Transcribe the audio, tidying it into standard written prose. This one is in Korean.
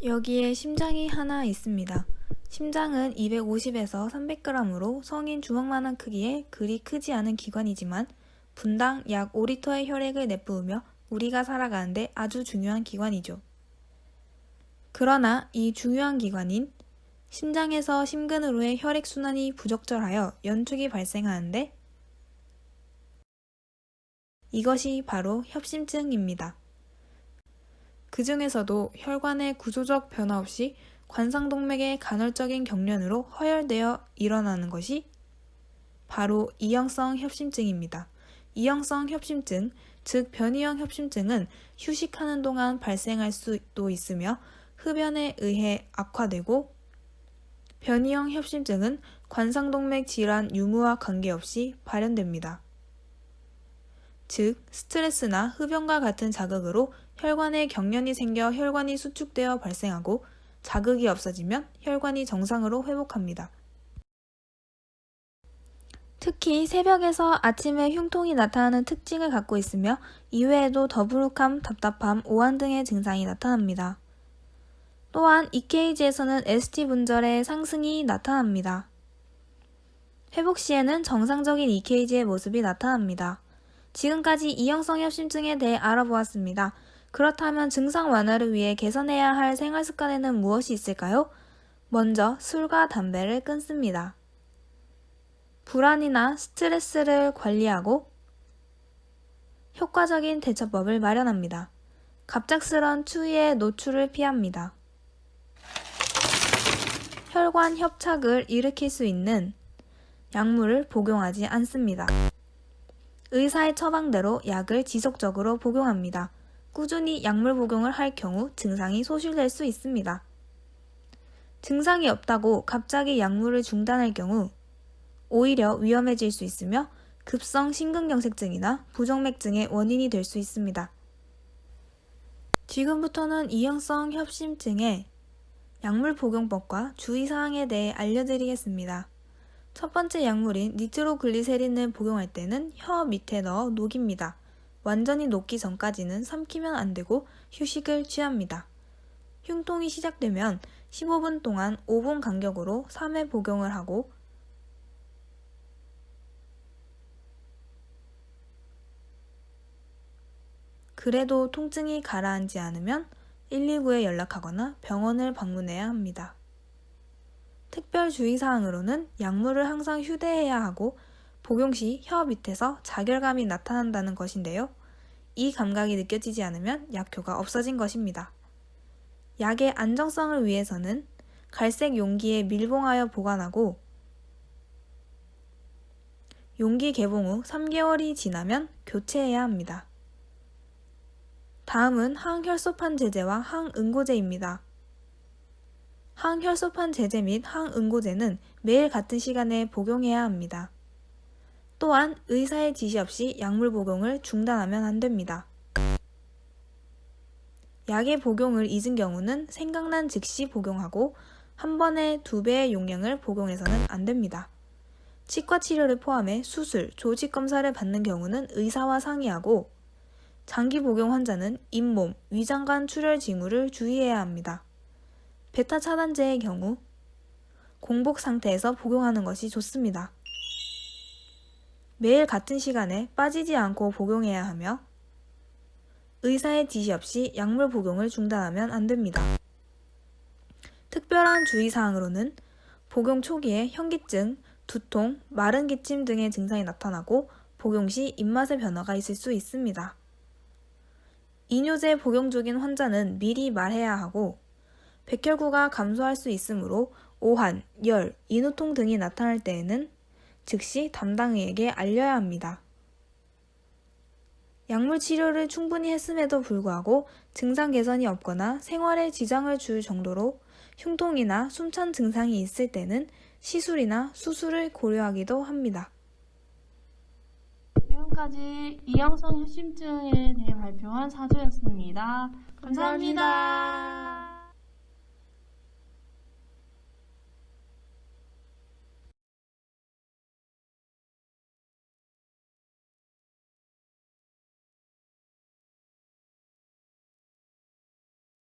여기에 심장이 하나 있습니다. 심장은 250에서 300g으로 성인 주먹만한 크기의 그리 크지 않은 기관이지만 분당 약 5리터의 혈액을 내뿜으며 우리가 살아가는데 아주 중요한 기관이죠. 그러나 이 중요한 기관인 심장에서 심근으로의 혈액순환이 부적절하여 연축이 발생하는데 이것이 바로 협심증입니다. 그 중에서도 혈관의 구조적 변화 없이 관상동맥의 간헐적인 경련으로 허혈되어 일어나는 것이 바로 이형성 협심증입니다. 이형성 협심증, 즉 변이형 협심증은 휴식하는 동안 발생할 수도 있으며 흡연에 의해 악화되고 변이형 협심증은 관상동맥 질환 유무와 관계없이 발현됩니다. 즉, 스트레스나 흡연과 같은 자극으로 혈관에 경련이 생겨 혈관이 수축되어 발생하고 자극이 없어지면 혈관이 정상으로 회복합니다. 특히 새벽에서 아침에 흉통이 나타나는 특징을 갖고 있으며 이외에도 더부룩함, 답답함, 오한 등의 증상이 나타납니다. 또한 EKG에서는 ST 분절의 상승이 나타납니다. 회복 시에는 정상적인 EKG의 모습이 나타납니다. 지금까지 이형성 협심증에 대해 알아보았습니다. 그렇다면 증상 완화를 위해 개선해야 할 생활 습관에는 무엇이 있을까요? 먼저 술과 담배를 끊습니다. 불안이나 스트레스를 관리하고 효과적인 대처법을 마련합니다. 갑작스런 추위에 노출을 피합니다. 혈관 협착을 일으킬 수 있는 약물을 복용하지 않습니다. 의사의 처방대로 약을 지속적으로 복용합니다. 꾸준히 약물 복용을 할 경우 증상이 소실될 수 있습니다. 증상이 없다고 갑자기 약물을 중단할 경우 오히려 위험해질 수 있으며 급성 심근경색증이나 부정맥증의 원인이 될 수 있습니다. 지금부터는 이형성 협심증의 약물 복용법과 주의사항에 대해 알려드리겠습니다. 첫 번째 약물인 니트로글리세린을 복용할 때는 혀 밑에 넣어 녹입니다. 완전히 녹기 전까지는 삼키면 안 되고 휴식을 취합니다. 흉통이 시작되면 15분 동안 5분 간격으로 3회 복용을 하고 그래도 통증이 가라앉지 않으면 119에 연락하거나 병원을 방문해야 합니다. 특별 주의사항으로는 약물을 항상 휴대해야 하고 복용 시 혀 밑에서 자결감이 나타난다는 것인데요. 이 감각이 느껴지지 않으면 약효가 없어진 것입니다. 약의 안정성을 위해서는 갈색 용기에 밀봉하여 보관하고 용기 개봉 후 3개월이 지나면 교체해야 합니다. 다음은 항혈소판 제제와 항응고제입니다. 항혈소판 제제 및 항응고제는 매일 같은 시간에 복용해야 합니다. 또한 의사의 지시 없이 약물 복용을 중단하면 안 됩니다. 약의 복용을 잊은 경우는 생각난 즉시 복용하고 한 번에 2배의 용량을 복용해서는 안 됩니다. 치과 치료를 포함해 수술, 조직 검사를 받는 경우는 의사와 상의하고 장기 복용 환자는 잇몸, 위장관 출혈 징후를 주의해야 합니다. 베타 차단제의 경우 공복 상태에서 복용하는 것이 좋습니다. 매일 같은 시간에 빠지지 않고 복용해야 하며 의사의 지시 없이 약물 복용을 중단하면 안 됩니다. 특별한 주의사항으로는 복용 초기에 현기증, 두통, 마른 기침 등의 증상이 나타나고 복용 시 입맛의 변화가 있을 수 있습니다. 이뇨제 복용 중인 환자는 미리 말해야 하고 백혈구가 감소할 수 있으므로 오한, 열, 인후통 등이 나타날 때에는 즉시 담당의에게 알려야 합니다. 약물 치료를 충분히 했음에도 불구하고 증상 개선이 없거나 생활에 지장을 줄 정도로 흉통이나 숨찬 증상이 있을 때는 시술이나 수술을 고려하기도 합니다. 지금까지 이형성 협심증에 대해 발표한 사조였습니다. 감사합니다.